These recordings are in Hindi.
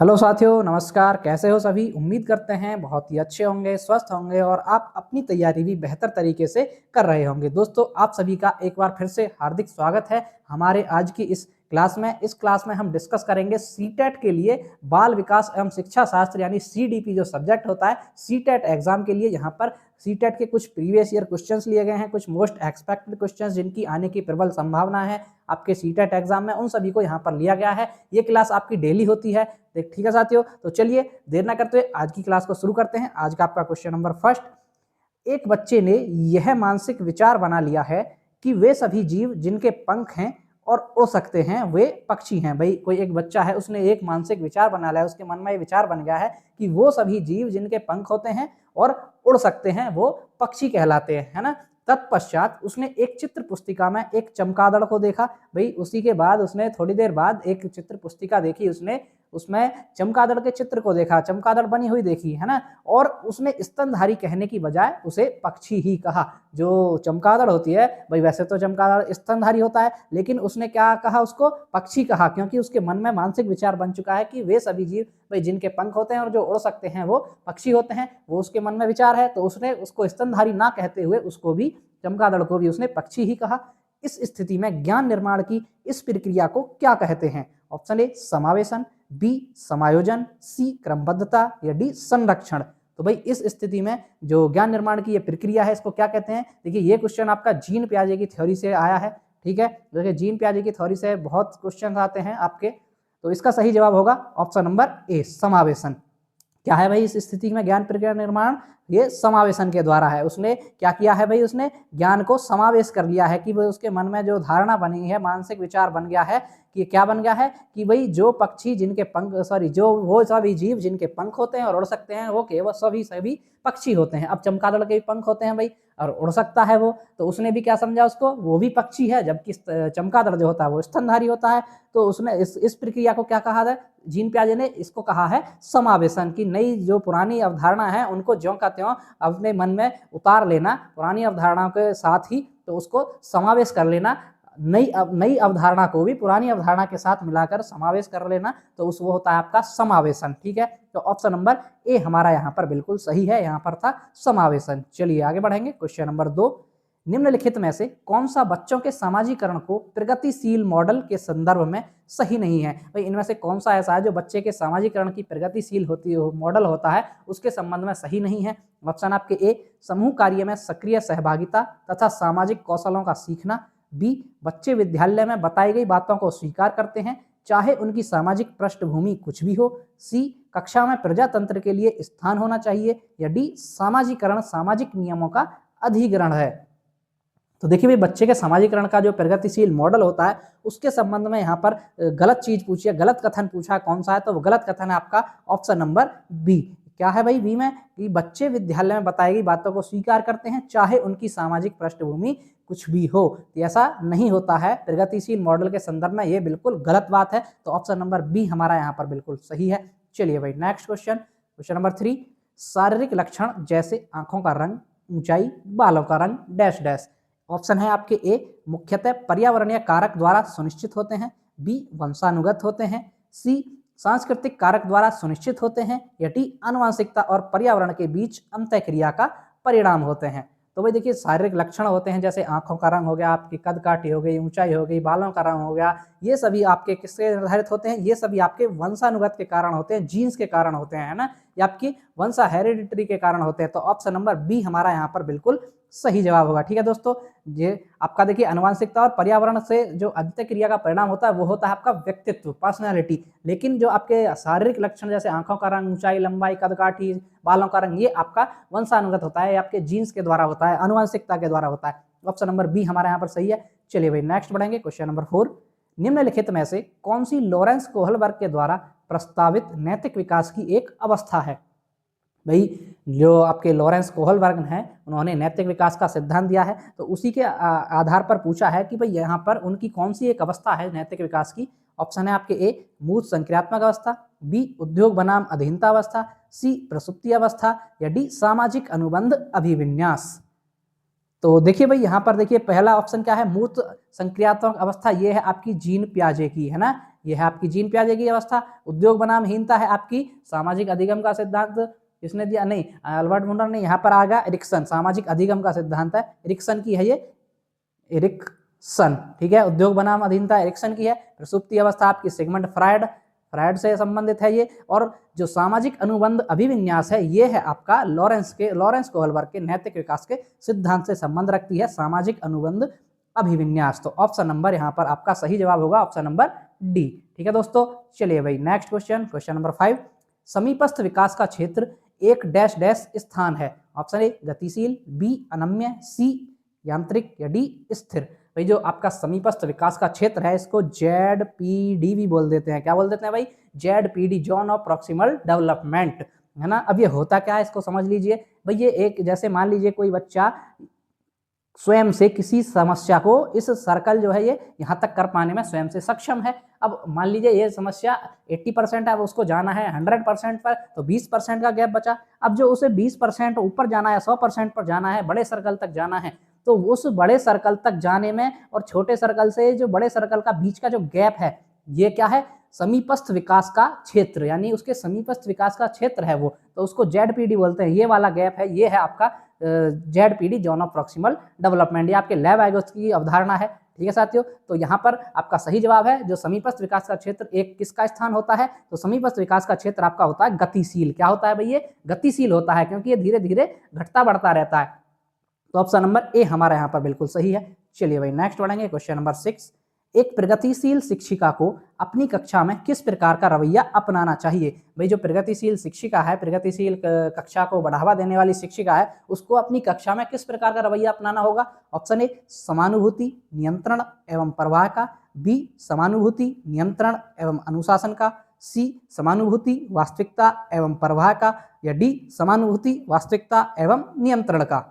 हेलो साथियों, नमस्कार। कैसे हो सभी? उम्मीद करते हैं बहुत ही अच्छे होंगे, स्वस्थ होंगे और आप अपनी तैयारी भी बेहतर तरीके से कर रहे होंगे। दोस्तों, आप सभी का एक बार फिर से हार्दिक स्वागत है हमारे आज की इस क्लास में। इस क्लास में हम डिस्कस करेंगे सीटेट के लिए बाल विकास एवं शिक्षा शास्त्र यानी सीडीपी जो सब्जेक्ट होता है सीटेट एग्जाम के लिए। यहाँ पर सीटेट के कुछ प्रीवियस ईयर क्वेश्चंस लिए गए हैं, कुछ मोस्ट एक्सपेक्टेड क्वेश्चंस जिनकी आने की प्रबल संभावना है आपके सीटेट एग्जाम में, उन सभी को यहाँ पर लिया गया है। ये क्लास आपकी डेली होती है। ठीक है साथियों, तो चलिए देर ना करते हुए आज की क्लास को शुरू करते हैं। आज का आपका क्वेश्चन नंबर फर्स्ट, एक बच्चे ने यह मानसिक विचार बना लिया है कि वे सभी जीव जिनके पंख हैं और उड़ सकते हैं वे पक्षी हैं। भाई कोई एक बच्चा है, उसने एक मानसिक विचार बना लिया, उसके मन में ये विचार बन गया है कि वो सभी जीव जिनके पंख होते हैं और उड़ सकते हैं वो पक्षी कहलाते हैं, है ना। तत्पश्चात उसने एक चित्र पुस्तिका में एक चमगादड़ को देखा। भाई उसी के बाद उसने थोड़ी देर बाद एक चित्र पुस्तिका देखी, उसने उसमें चमगादड़ के चित्र को देखा, चमगादड़ बनी हुई देखी, है ना। और उसने स्तनधारी कहने की बजाय उसे पक्षी ही कहा। जो चमगादड़ होती है, भाई वैसे तो चमगादड़ स्तनधारी होता है, लेकिन उसने क्या कहा, उसको पक्षी कहा, क्योंकि उसके मन में मानसिक विचार बन चुका है कि वे सभी जीव भाई जिनके पंख होते हैं और जो उड़ सकते हैं वो पक्षी होते हैं। वो उसके मन में विचार है, तो उसने उसको स्तनधारी ना कहते हुए उसको भी, चमगादड़ को भी उसने पक्षी ही कहा। इस स्थिति में ज्ञान निर्माण की इस प्रक्रिया को क्या कहते हैं? ऑप्शन ए समावेशन, बी समायोजन, सी क्रमबद्धता या डी संरक्षण। तो भाई इस स्थिति में जो ज्ञान निर्माण की ये प्रक्रिया है इसको क्या कहते हैं? देखिए ये क्वेश्चन आपका जीन पियाजे की थ्योरी से आया है। ठीक है, देखिए जीन पियाजे की थ्योरी से बहुत क्वेश्चन आते हैं आपके, तो इसका सही जवाब होगा ऑप्शन नंबर ए समावेशन। क्या है भाई इस स्थिति में ज्ञान प्रक्रिया निर्माण? ये समावेशन के द्वारा है। उसने क्या किया है भाई, उसने ज्ञान को समावेश कर लिया है कि भाई उसके मन में जो धारणा बनी है, मानसिक विचार बन गया है कि क्या बन गया है कि भाई जो पक्षी जिनके पंख जो वो सभी जीव जिनके पंख होते हैं और उड़ सकते हैं वो केवल सभी पक्षी होते हैं। अब चमगादड़ के भी पंख होते हैं भाई और उड़ सकता है वो, तो उसने भी क्या समझा, उसको वो भी पक्षी है, जबकि चमगादड़ जो होता है वो स्तनधारी होता है। तो उसने इस प्रक्रिया को क्या कहा है, जीन पियाजे ने इसको कहा है समावेशन, की नई जो पुरानी अवधारणा है उनको ज्यों का त्यों अपने मन में उतार लेना, पुरानी अवधारणाओं के साथ ही तो उसको समावेश कर लेना, नई अवधारणा को भी पुरानी अवधारणा के साथ मिलाकर समावेश कर लेना, तो उस वो होता है आपका समावेशन। ठीक है, तो ऑप्शन नंबर ए हमारा यहाँ पर बिल्कुल सही है, यहाँ पर था समावेशन। चलिए आगे बढ़ेंगे। क्वेश्चन नंबर 2, निम्नलिखित में से कौन सा बच्चों के सामाजिकरण को प्रगतिशील मॉडल के संदर्भ में सही नहीं है? भाई इनमें से कौन सा ऐसा है जो बच्चे के सामाजिकरण की प्रगतिशील होती है मॉडल होता है उसके संबंध में सही नहीं है? ऑप्शन आपके ए समूह कार्य में सक्रिय सहभागिता तथा सामाजिक कौशलों का सीखना, बी बच्चे विद्यालय में बताई गई बातों को स्वीकार करते हैं चाहे उनकी सामाजिक पृष्ठभूमि कुछ भी हो, सी कक्षा में प्रजातंत्र के लिए स्थान होना चाहिए, या डी सामाजिकरण सामाजिक नियमों का अधिग्रहण है। तो देखिए भाई बच्चे के सामाजिकरण का जो प्रगतिशील मॉडल होता है उसके संबंध में यहाँ पर गलत चीज पूछी है, गलत कथन पूछा है, कौन सा है? तो वो गलत कथन है आपका ऑप्शन नंबर बी। क्या है भाई बी में कि बच्चे विद्यालय में बताई गई बातों को स्वीकार करते हैं चाहे उनकी सामाजिक पृष्ठभूमि कुछ भी हो। तो ऐसा नहीं होता है प्रगतिशील मॉडल के संदर्भ में, ये बिल्कुल गलत बात है। तो ऑप्शन नंबर बी हमारा यहाँ पर बिल्कुल सही है। चलिए भाई नेक्स्ट क्वेश्चन, क्वेश्चन नंबर 3, शारीरिक लक्षण जैसे आंखों का रंग, ऊंचाई, बालों का रंग डैश डैश। ऑप्शन है आपके ए मुख्यतः पर्यावरणीय कारक द्वारा सुनिश्चित होते हैं, बी वंशानुगत होते हैं, सी सांस्कृतिक कारक द्वारा सुनिश्चित होते हैं, या डी आनुवंशिकता और पर्यावरण के बीच अंतःक्रिया का परिणाम होते हैं। तो भाई देखिए शारीरिक लक्षण होते हैं जैसे आंखों का रंग हो गया, आपकी कद काठी हो गई, ऊंचाई हो गई, बालों का रंग हो गया, ये सभी आपके किससे निर्धारित होते हैं? ये सभी आपके वंशानुगत के कारण होते हैं, जीन्स के कारण होते हैं, है ना, ये आपकी वंशा हेरिडिटरी के कारण होते हैं। तो ऑप्शन नंबर बी हमारा यहाँ पर बिल्कुल सही जवाब होगा। ठीक है दोस्तों, ये आपका देखिए आनुवंशिकता और पर्यावरण से जो अंतःक्रिया का परिणाम होता है वो होता है आपका व्यक्तित्व, पर्सनैलिटी, लेकिन जो आपके शारीरिक लक्षण जैसे आंखों का रंग, ऊंचाई, लंबाई, कदकाठी, बालों का रंग, ये आपका वंशानुगत होता है, आपके जीन्स के द्वारा होता है, आनुवंशिकता के द्वारा होता है। ऑप्शन नंबर बी हमारे यहाँ पर सही है। चलिए भाई नेक्स्ट बढ़ेंगे। क्वेश्चन नंबर 4, निम्नलिखित में से कौन सी लॉरेंस कोहलबर्ग के द्वारा प्रस्तावित नैतिक विकास की एक अवस्था है? भाई जो आपके लॉरेंस कोहलबर्ग हैं उन्होंने नैतिक विकास का सिद्धांत दिया है, तो उसी के आधार पर पूछा है कि भाई यहाँ पर उनकी कौन सी एक अवस्था है नैतिक विकास की। ऑप्शन है आपके ए मूर्त संक्रियात्मक अवस्था, बी उद्योग बनाम अधीनता अवस्था, सी प्रसुप्ति अवस्था, या डी सामाजिक अनुबंध अभिविन्यास। तो देखिए भाई यहाँ पर देखिए पहला ऑप्शन क्या है, मूर्त संक्रियात्मक अवस्था, ये है आपकी जीन पियाजे की, है ना, ये है आपकी जीन पियाजे की अवस्था। उद्योग बनामहीनता है आपकी सामाजिक अधिगम का सिद्धांत। किसने दिया? नहीं, अल्बर्ट मुंडर ने। यहाँ पर आ गया एरिक्सन, सामाजिक अधिगम का सिद्धांत है, एरिक्सन की है ये, एरिक्सन, ठीक है। उद्योग बनाम अधीनता एरिक्सन की है। प्रसुप्ति अवस्था आपकी सिगमंड फ्रायड, फ्रायड से संबंधित है ये। और जो सामाजिक अनुबंध अभिविन्यास है ये है आपका लॉरेंस कोहलबर्ग के नैतिक विकास के सिद्धांत से संबंध रखती है सामाजिक अनुबंध अभिविन्यास। तो ऑप्शन नंबर यहाँ पर आपका सही जवाब होगा ऑप्शन नंबर डी, ठीक है दोस्तों। चलिए भाई नेक्स्ट क्वेश्चन, क्वेश्चन नंबर 5। समीपस्थ विकास का क्षेत्र एक डैश डैश स्थान है। ऑप्शन ए गतिशील, बी अनम्य, सी यांत्रिक या डी स्थिर। भाई जो आपका समीपस्थ विकास का क्षेत्र है इसको ZPD भी बोल देते हैं। क्या बोल देते हैं भाई? ZPD, zone of proximal development, है ना। अब ये होता क्या है इसको समझ लीजिए भाई। ये एक, जैसे मान लीजिए कोई बच्चा स्वयं से किसी समस्या को, इस सर्कल जो है ये यहाँ तक कर पाने में स्वयं से सक्षम है। अब मान लीजिए ये समस्या 80% है, अब उसको जाना है 100% पर, तो 20% का गैप बचा। अब जो उसे 20% ऊपर जाना है, 100% पर जाना है, बड़े सर्कल तक जाना है, तो उस बड़े सर्कल तक जाने में और छोटे सर्कल से जो बड़े सर्कल का बीच का जो गैप है ये क्या है? समीपस्थ विकास का क्षेत्र, यानी उसके समीपस्थ विकास का क्षेत्र है वो, तो उसको ZPD बोलते हैं। ये वाला गैप है, ये है आपका ZPD, zone of proximal development. ये आपके लैब वाइगोत्स्की की अवधारणा है, ठीक है साथियों। तो यहाँ पर आपका सही जवाब है जो समीपस्थ विकास का क्षेत्र एक किसका स्थान होता है? तो समीपस्थ विकास का क्षेत्र आपका होता है गतिशील। क्या होता है भाई? ये गतिशील होता है, क्योंकि ये धीरे धीरे घटता बढ़ता रहता है। तो ऑप्शन नंबर ए हमारा यहाँ पर बिल्कुल सही है। चलिए भाई नेक्स्ट बढ़ेंगे, क्वेश्चन नंबर 6। एक प्रगतिशील शिक्षिका को अपनी कक्षा में किस प्रकार का रवैया अपनाना चाहिए? भाई जो प्रगतिशील शिक्षिका है, प्रगतिशील कक्षा को बढ़ावा देने वाली शिक्षिका है, उसको अपनी कक्षा में किस प्रकार का रवैया अपनाना होगा? ऑप्शन ए समानुभूति, नियंत्रण एवं प्रवाह का, बी समानुभूति, नियंत्रण एवं अनुशासन का, सी समानुभूति, वास्तविकता एवं प्रवाह का, या डी समानुभूति, वास्तविकता एवं नियंत्रण का।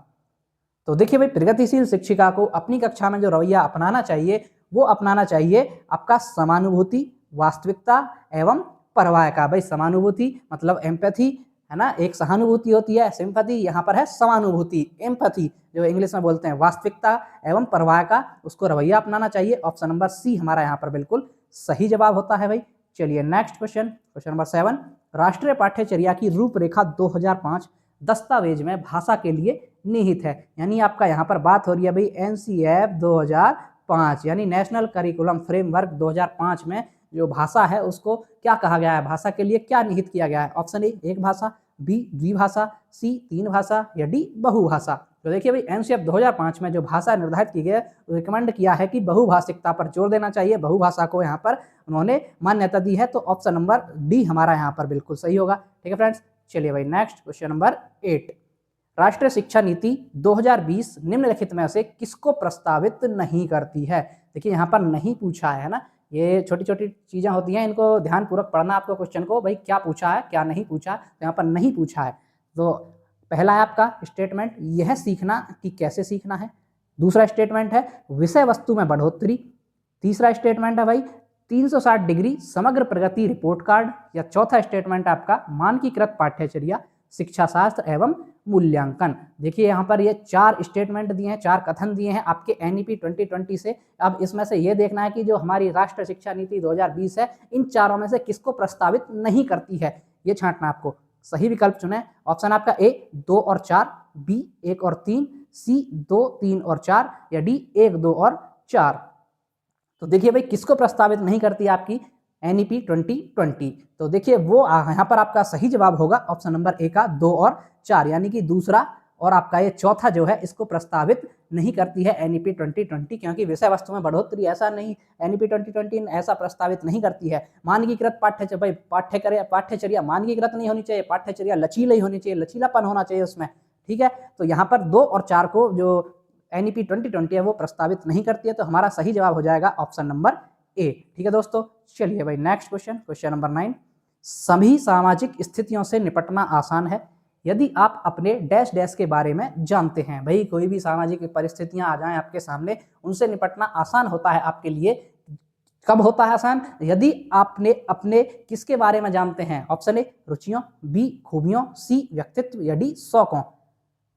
तो देखिए भाई, प्रगतिशील शिक्षिका को अपनी कक्षा में जो रवैया अपनाना चाहिए वो अपनाना चाहिए आपका समानुभूति, वास्तविकता एवं परवाह का। भाई समानुभूति मतलब एम्पैथी, है ना, एक सहानुभूति होती है सिंपैथी, यहाँ पर है समानुभूति एम्पैथी जो इंग्लिश में बोलते हैं। वास्तविकता एवं परवाह का उसको रवैया अपनाना चाहिए। ऑप्शन नंबर सी हमारा यहाँ पर बिल्कुल सही जवाब होता है भाई। चलिए नेक्स्ट क्वेश्चन, क्वेश्चन नंबर 7। राष्ट्रीय पाठ्यचर्या की रूपरेखा 2005 दस्तावेज में भाषा के लिए निहित है। यानी आपका यहाँ पर बात हो रही है भाई NCF 2005, यानी नेशनल करिकुलम फ्रेमवर्क 2005 में जो भाषा है उसको क्या कहा गया है? भाषा के लिए क्या निहित किया गया है? ऑप्शन ए एक भाषा, बी द्विभाषा, सी तीन भाषा, या डी बहुभाषा। तो देखिए भाई NCF 2005 में जो भाषा निर्धारित की गई रिकमेंड किया है कि बहुभाषिकता पर जोर देना चाहिए, बहुभाषा को यहाँ पर उन्होंने मान्यता दी है। तो ऑप्शन नंबर डी हमारा यहाँ पर बिल्कुल सही होगा, ठीक है फ्रेंड्स। चलिए भाई नेक्स्ट क्वेश्चन नंबर 8। राष्ट्रीय शिक्षा नीति 2020 निम्नलिखित में से किसको प्रस्तावित नहीं करती है? देखिए यहाँ पर नहीं पूछा है ना, ये छोटी छोटी चीजें होती हैं, इनको ध्यानपूर्वक पढ़ना आपको क्वेश्चन को, भाई क्या पूछा है क्या नहीं पूछा। तो यहाँ पर नहीं पूछा है। तो पहला है आपका स्टेटमेंट, यह सीखना कि कैसे सीखना है। दूसरा स्टेटमेंट है विषय वस्तु में बढ़ोतरी। तीसरा स्टेटमेंट है भाई 360 डिग्री समग्र प्रगति रिपोर्ट कार्ड। या चौथा स्टेटमेंट आपका मानकीकृत पाठ्यचर्या, शिक्षा शास्त्र एवं मूल्यांकन। देखिए यहाँ पर ये 4 स्टेटमेंट दिए हैं, 4 कथन दिए हैं आपके NEP 2020 से। अब इसमें से ये देखना है कि जो हमारी राष्ट्रीय शिक्षा नीति 2020 है इन चारों में से किसको प्रस्तावित नहीं करती है, ये छांटना आपको। सही विकल्प चुने। ऑप्शन आपका ए 2 और 4, बी 1 और 3, सी 2, 3 और 4, या डी 1, 2 और 4। तो देखिए भाई किसको प्रस्तावित नहीं करती आपकी NEP 2020। तो देखिए वो यहाँ पर आपका सही जवाब होगा ऑप्शन नंबर ए का 2 और 4, यानी कि दूसरा और आपका ये चौथा जो है इसको प्रस्तावित नहीं करती है NEP 2020, क्योंकि विषय वस्तु में बढ़ोतरी ऐसा नहीं, NEP 2020 ऐसा प्रस्तावित नहीं करती है। मानकीकृत पाठ्यचर्या मानकीकृत नहीं होनी चाहिए, पाठ्यचर्या लचीली होनी चाहिए, लचीलापन होना चाहिए उसमें, ठीक है। तो यहाँ पर 2 और 4 को जो NEP 2020 है वो प्रस्तावित नहीं करती है। तो हमारा सही जवाब हो जाएगा ऑप्शन नंबर ए, ठीक है दोस्तों। चलिए भाई नेक्स्ट क्वेश्चन, क्वेश्चन नंबर 9। सभी सामाजिक स्थितियों से निपटना आसान है यदि आप अपने डैश डैश के बारे में जानते हैं। भाई कोई भी सामाजिक परिस्थितियां आ जाएं आपके सामने, उनसे निपटना आसान होता है आपके लिए। कब होता है आसान? यदि आपने अपने किसके बारे में जानते हैं। ऑप्शन ए रुचियों, बी खूबियों, सी व्यक्तित्व, या डी शौकों।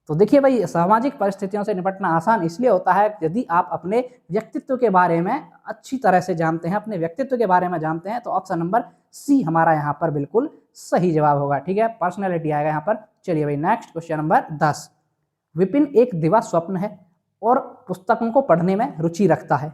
तो देखिए भाई, सामाजिक परिस्थितियों से निपटना आसान इसलिए होता है यदि आप अपने व्यक्तित्व के बारे में अच्छी तरह से जानते हैं, अपने व्यक्तित्व के बारे में जानते हैं। तो ऑप्शन नंबर सी हमारा यहाँ पर बिल्कुल सही जवाब होगा। ठीक है, पर्सनैलिटी आएगा यहाँ पर। चलिए भाई, नेक्स्ट क्वेश्चन नंबर 10। विपिन एक दिवा स्वप्न है और पुस्तकों को पढ़ने में रुचि रखता है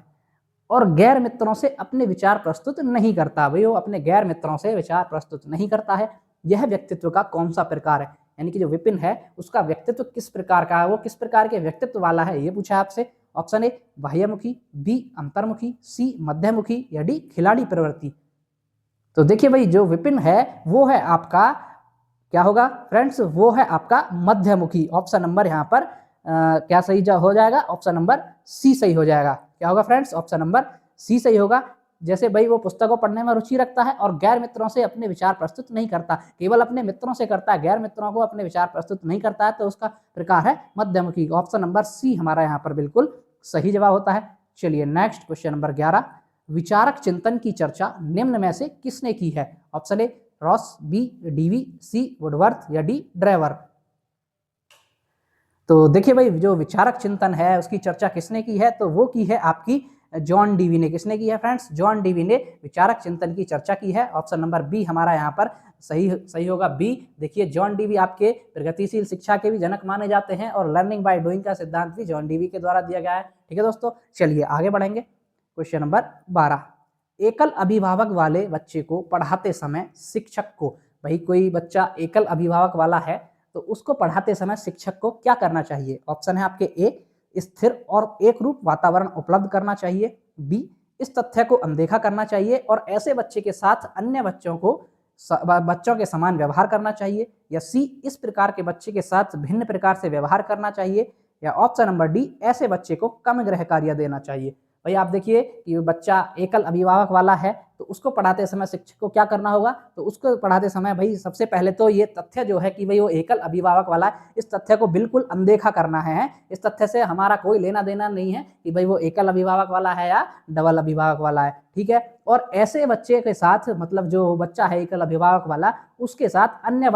और गैर मित्रों से अपने विचार प्रस्तुत नहीं करता। भाई, वो अपने गैर मित्रों से विचार प्रस्तुत नहीं करता है। यह व्यक्तित्व का कौन सा प्रकार है? यानी कि जो विपिन है उसका व्यक्तित्व किस प्रकार का है, वो किस प्रकार के व्यक्तित्व वाला है, ये पूछा आपसे। ऑप्शन ए बाह्यमुखी, बी अंतर्मुखी, सी मध्यमुखी, या डी खिलाड़ी प्रवृत्ति। तो देखिए भाई, जो विपिन है वो है आपका क्या होगा फ्रेंड्स, वो है आपका मध्यमुखी। ऑप्शन नंबर यहाँ पर क्या सही हो जाएगा? ऑप्शन नंबर सी सही हो जाएगा। क्या होगा फ्रेंड्स? ऑप्शन नंबर सी सही होगा। जैसे भाई वो पुस्तकों पढ़ने में रुचि रखता है और गैर मित्रों से अपने विचार प्रस्तुत नहीं करता, केवल अपने मित्रों से करता है, गैर मित्रों को अपने विचार प्रस्तुत नहीं करता है, तो उसका प्रकार है मध्यमुखी। ऑप्शन नंबर सी हमारा यहाँ पर बिल्कुल सही जवाब होता है। चलिए नेक्स्ट क्वेश्चन नंबर 11। विचारक चिंतन की चर्चा निम्न में से किसने की है? Option A Ross, B DV, C Woodworth, या डी ड्रेवर। तो देखिए भाई, जो विचारक चिंतन है उसकी चर्चा किसने की है? तो वो की है आपकी जॉन डीवी ने। किसने की है फ्रेंड्स? जॉन डीवी ने विचारक चिंतन की चर्चा की है। ऑप्शन नंबर बी हमारा यहाँ पर सही होगा, बी। देखिए, जॉन डीवी आपके प्रगतिशील शिक्षा के भी जनक माने जाते हैं और लर्निंग बाय डूइंग का सिद्धांत भी जॉन डीवी के द्वारा दिया गया है। ठीक है दोस्तों, चलिए आगे बढ़ेंगे। Question number 12। एकल अभिभावक वाले बच्चे को पढ़ाते समय शिक्षक को, भाई कोई बच्चा एकल अभिभावक वाला है तो उसको पढ़ाते समय शिक्षक को क्या करना चाहिए? ऑप्शन है आपके ए स्थिर और एक रूप वातावरण उपलब्ध करना चाहिए, बी इस तथ्य को अनदेखा करना चाहिए और ऐसे बच्चे के साथ अन्य बच्चों के समान व्यवहार करना चाहिए, या सी इस प्रकार के बच्चे के साथ भिन्न प्रकार से व्यवहार करना चाहिए, या ऑप्शन नंबर डी ऐसे बच्चे को कम गृह कार्य देना चाहिए। भाई आप देखिए कि बच्चा एकल अभिभावक वाला है तो उसको पढ़ाते समय शिक्षक को क्या करना होगा? तो उसको पढ़ाते समय भाई सबसे पहले तो ये तथ्य जो है कि भाई वो एकल अभिभावक वाला है, इस तथ्य को बिल्कुल अनदेखा करना है। इस तथ्य से हमारा कोई लेना देना नहीं है कि भाई वो एकल अभिभावक वाला है या डबल अभिभावक वाला है। ठीक है, और ऐसे बच्चे के साथ, मतलब जो बच्चा है एकल अभिभावक वाला, उसके साथ अन्य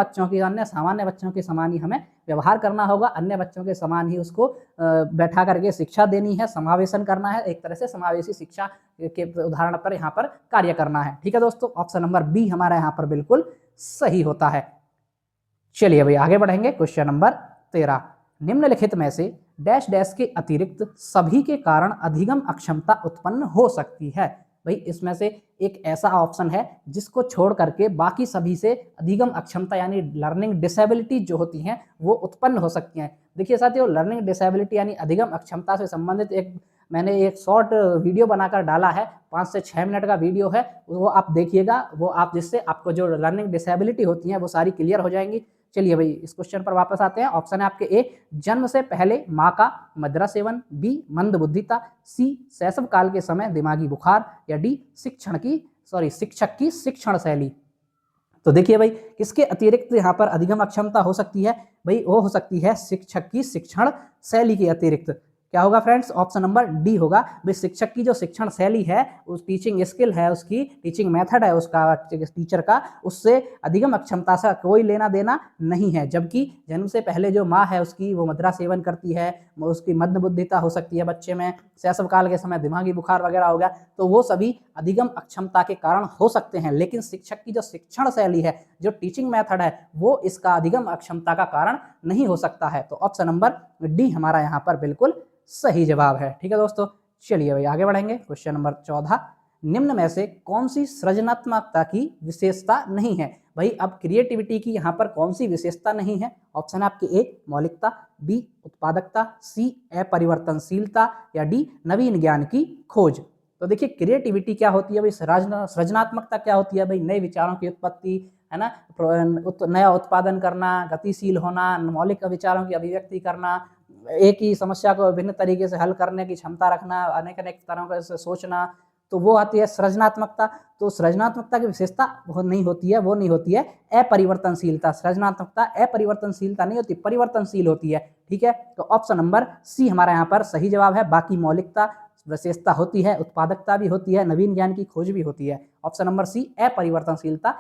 सामान्य बच्चों के समान ही हमें व्यवहार करना होगा, अन्य बच्चों के समान ही उसको बैठा करके शिक्षा देनी है, समावेशन करना है, एक तरह से समावेशी शिक्षा के उदाहरण पर यहाँ पर कार्य करना है। ठीक है दोस्तों, ऑप्शन नंबर बी हमारा यहाँ पर बिल्कुल सही होता है। चलिए भाई आगे बढ़ेंगे। Question number 13। निम्नलिखित में से डैश डैश के अतिरिक्त सभी के कारण अधिगम अक्षमता उत्पन्न हो सकती है। भाई इसमें से एक ऐसा ऑप्शन है जिसको छोड़ करके बाकी सभी से अधिगम अक्षमता यानी लर्निंग डिसेबिलिटी जो होती हैं वो उत्पन्न हो सकती हैं। देखिए साथियों, लर्निंग डिसेबिलिटी यानी अधिगम अक्षमता से संबंधित मैंने एक शॉर्ट वीडियो बनाकर डाला है, 5 से 6 मिनट का वीडियो है, वो आप देखिएगा, जिससे आपको जो लर्निंग डिसेबिलिटी होती है वो सारी क्लियर हो जाएंगी। चलिए भाई इस क्वेश्चन पर वापस आते हैं। ऑप्शन है आपके ए जन्म से पहले माँ का मदिरा सेवन, बी मंदबुद्धिता, सी शैशव काल के समय दिमागी बुखार, या डी शिक्षक की शिक्षण शैली। तो देखिए भाई, किसके अतिरिक्त यहाँ पर अधिगम अक्षमता हो सकती है? भाई वो हो सकती है शिक्षक की शिक्षण शैली के अतिरिक्त। क्या होगा फ्रेंड्स? ऑप्शन नंबर डी होगा। भाई शिक्षक की जो शिक्षण शैली है, उस टीचिंग स्किल है, उसकी टीचिंग मेथड है उसका टीचर का, उससे अधिगम अक्षमता से कोई लेना देना नहीं है। जबकि जन्म से पहले जो माँ है उसकी वो मदिरा सेवन करती है, उसकी मंदबुद्धिता हो सकती है बच्चे में, शैशव काल के समय दिमागी बुखार वगैरह हो गया, तो वो सभी अधिगम अक्षमता के कारण हो सकते हैं। लेकिन शिक्षक की जो शिक्षण शैली है, जो टीचिंग मेथड है, वो इसका अधिगम अक्षमता का कारण नहीं हो सकता है। तो ऑप्शन नंबर डी हमारा यहाँ पर बिल्कुल सही जवाब है। ठीक है दोस्तों, चलिए भाई आगे बढ़ेंगे। Question number 14। निम्न में से कौन सी सृजनात्मकता की विशेषता नहीं है? भाई अब क्रिएटिविटी की यहाँ पर कौन सी विशेषता नहीं है? ऑप्शन है आपके ए मौलिकता, बी उत्पादकता, सी अपरिवर्तनशीलता, या डी नवीन ज्ञान की खोज। तो देखिए क्रिएटिविटी क्या होती है भाई, सृजनात्मकता क्या होती है भाई, नए विचारों की उत्पत्ति है ना, नया उत्पादन करना, गतिशील होना, मौलिक विचारों की अभिव्यक्ति करना, एक ही समस्या को विभिन्न तरीके से हल करने की क्षमता रखना, अनेक अनेक तरह से सोचना, तो वो आती है सृजनात्मकता। तो सृजनात्मकता की विशेषता वो नहीं होती है अपरिवर्तनशीलता। सृजनात्मकता अपरिवर्तनशीलता नहीं होती, परिवर्तनशील होती है। ठीक है, तो ऑप्शन नंबर सी हमारा यहाँ पर सही जवाब है। बाकी मौलिकता विशेषता होती है, उत्पादकता भी होती है, नवीन ज्ञान की खोज भी होती है। ऑप्शन नंबर सी अपरिवर्तनशीलता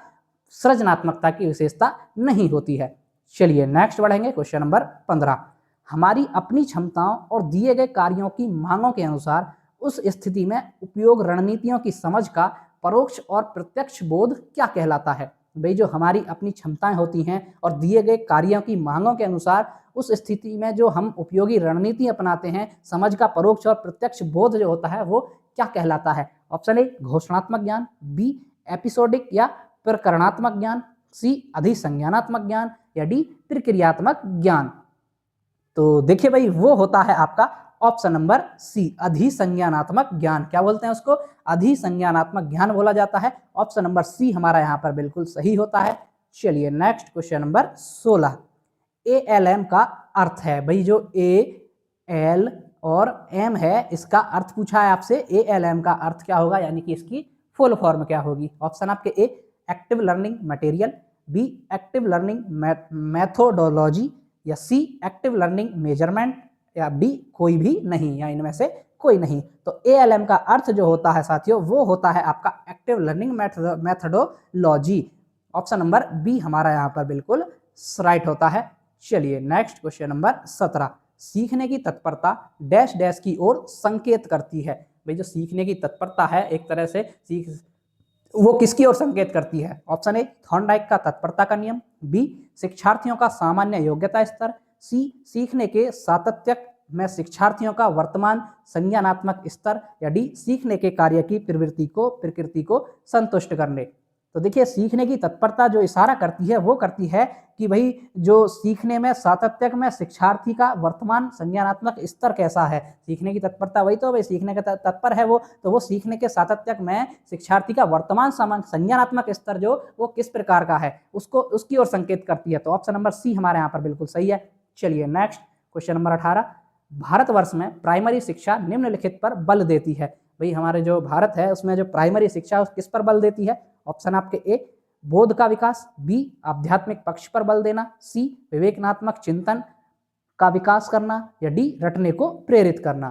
सृजनात्मकता की विशेषता नहीं होती है। चलिए नेक्स्ट बढ़ेंगे। Question number 15। हमारी अपनी क्षमताओं और दिए गए कार्यों की मांगों के अनुसार उस स्थिति में उपयोग रणनीतियों की समझ का परोक्ष और प्रत्यक्ष बोध क्या कहलाता है। भाई जो हमारी अपनी क्षमताएं होती हैं और दिए गए कार्यों की मांगों के अनुसार उस स्थिति में जो हम उपयोगी रणनीति अपनाते हैं, समझ का परोक्ष और प्रत्यक्ष बोध जो होता है वो क्या कहलाता है। ऑप्शन ए घोषणात्मक ज्ञान, बी एपिसोडिक या प्रकरणात्मक ज्ञान, सी अधिसंज्ञानात्मक ज्ञान या डी प्रक्रियात्मक ज्ञान। तो देखिए भाई वो होता है आपका ऑप्शन नंबर सी अधिसंज्ञानात्मक ज्ञान। क्या बोलते हैं उसको? अधिसंज्ञानात्मक ज्ञान बोला जाता है। ऑप्शन नंबर सी हमारा यहाँ पर बिल्कुल सही होता है। चलिए नेक्स्ट क्वेश्चन नंबर 16। ALM का अर्थ है। भाई जो AL और M है इसका अर्थ पूछा है आपसे। ALM का अर्थ क्या होगा, यानी कि इसकी फुल फॉर्म क्या होगी। ऑप्शन आपके A active learning material, B active learning methodology या सी एक्टिव लर्निंग मेजरमेंट या डी कोई भी नहीं या इनमें से कोई नहीं। तो ALM का अर्थ जो होता है साथियों वो होता है आपका active learning methodology. Option number B हमारा यहाँ पर बिल्कुल राइट होता है। चलिए नेक्स्ट क्वेश्चन नंबर 17। सीखने की तत्परता डैश डैश की ओर संकेत करती है। भाई जो सीखने की तत्परता है एक तरह से वो किसकी ओर संकेत करती है। ऑप्शन ए थॉर्नडाइक का तत्परता का नियम, बी शिक्षार्थियों का सामान्य योग्यता स्तर, सी सीखने के सातत्य में शिक्षार्थियों का वर्तमान संज्ञानात्मक स्तर या डी सीखने के कार्य की प्रकृति को संतुष्ट करने। तो देखिए सीखने की तत्परता जो इशारा करती है वो करती है कि भाई जो सीखने में सातत्य में शिक्षार्थी का वर्तमान संज्ञानात्मक स्तर कैसा है। सीखने की तत्परता वही तो भाई सीखने का तत्पर है वो, तो वो सीखने के सातत्य में शिक्षार्थी का वर्तमान संज्ञानात्मक स्तर जो वो किस प्रकार का है उसको उसकी ओर संकेत करती है। तो ऑप्शन नंबर सी हमारे यहाँ पर बिल्कुल सही है। चलिए नेक्स्ट क्वेश्चन नंबर 18। भारतवर्ष में प्राइमरी शिक्षा निम्नलिखित पर बल देती है। भाई हमारे जो भारत है उसमें जो प्राइमरी शिक्षा किस पर बल देती है। ऑप्शन आपके ए बोध का विकास, बी आध्यात्मिक पक्ष पर बल देना, सी विवेचनात्मक चिंतन का विकास करना या डी रटने को प्रेरित करना।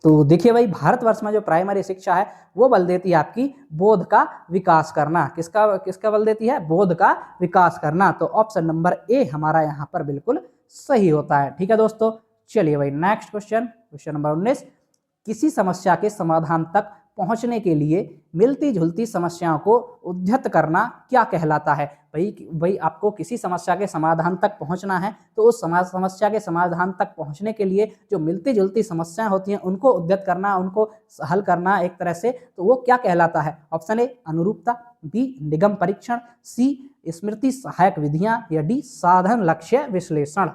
तो देखिए भाई भारतवर्ष में जो प्राइमरी शिक्षा है वो बल देती है आपकी बोध का विकास करना। किसका बल देती है? बोध का विकास करना। तो ऑप्शन नंबर ए हमारा यहाँ पर बिल्कुल सही होता है। ठीक है दोस्तों, चलिए भाई नेक्स्ट क्वेश्चन नंबर 19। किसी समस्या के समाधान तक पहुंचने के लिए मिलती जुलती समस्याओं को उद्धृत करना क्या कहलाता है। भाई आपको किसी समस्या के समाधान तक पहुंचना है तो उस समस्या के समाधान तक पहुंचने के लिए जो मिलती जुलती समस्याएं होती हैं उनको उद्धृत करना, उनको हल करना एक तरह से, तो वो क्या कहलाता है। ऑप्शन ए अनुरूपता, बी निगम परीक्षण, सी स्मृति सहायक विधियां या डी साधन लक्ष्य विश्लेषण।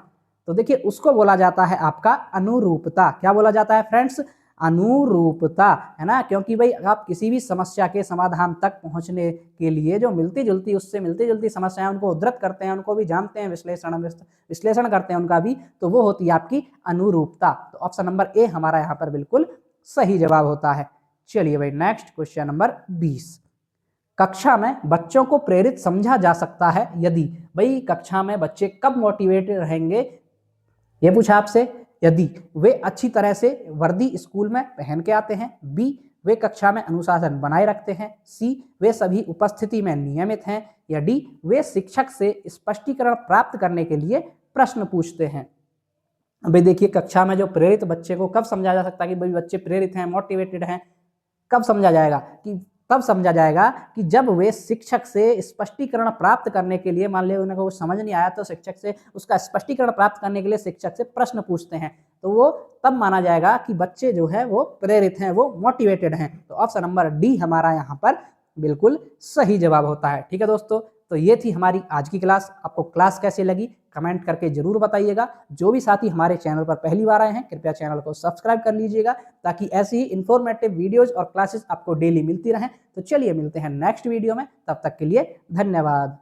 तो देखिए उसको बोला जाता है आपका अनुरूपता। क्या बोला जाता है फ्रेंड्स? अनुरूपता, है ना। क्योंकि भाई आप किसी भी समस्या के समाधान तक पहुंचने के लिए जो मिलती जुलती समस्याएं उनको उद्धृत करते हैं, उनको भी जानते हैं, विश्लेषण करते हैं उनका भी, तो वो होती है आपकी अनुरूपता। तो ऑप्शन नंबर ए हमारा यहाँ पर बिल्कुल सही जवाब होता है। चलिए भाई नेक्स्ट क्वेश्चन नंबर 20। कक्षा में बच्चों को प्रेरित समझा जा सकता है यदि। भाई कक्षा में बच्चे कब मोटिवेटेड रहेंगे ये पूछा आपसे। यदि वे अच्छी तरह से वर्दी स्कूल में पहन के आते हैं, बी वे कक्षा में अनुशासन बनाए रखते हैं, सी वे सभी उपस्थिति में नियमित हैं या डी वे शिक्षक से स्पष्टीकरण प्राप्त करने के लिए प्रश्न पूछते हैं। भाई देखिए कक्षा में जो प्रेरित बच्चे को कब समझा जा सकता है कि भाई बच्चे प्रेरित हैं, मोटिवेटेड हैं, कब समझा जाएगा कि तब समझा जाएगा कि जब वे शिक्षक से स्पष्टीकरण प्राप्त करने के लिए, मान लिया उनको कुछ समझ नहीं आया तो शिक्षक से उसका स्पष्टीकरण प्राप्त करने के लिए शिक्षक से प्रश्न पूछते हैं, तो वो तब माना जाएगा कि बच्चे जो है वो प्रेरित हैं, वो मोटिवेटेड हैं। तो ऑप्शन नंबर डी हमारा यहाँ पर बिल्कुल सही जवाब होता है। ठीक है दोस्तों, तो ये थी हमारी आज की क्लास। आपको क्लास कैसी लगी कमेंट करके जरूर बताइएगा। जो भी साथी हमारे चैनल पर पहली बार आए हैं कृपया चैनल को सब्सक्राइब कर लीजिएगा ताकि ऐसी ही इंफॉर्मेटिव वीडियोज और क्लासेस आपको डेली मिलती रहें। तो चलिए मिलते हैं नेक्स्ट वीडियो में, तब तक के लिए धन्यवाद।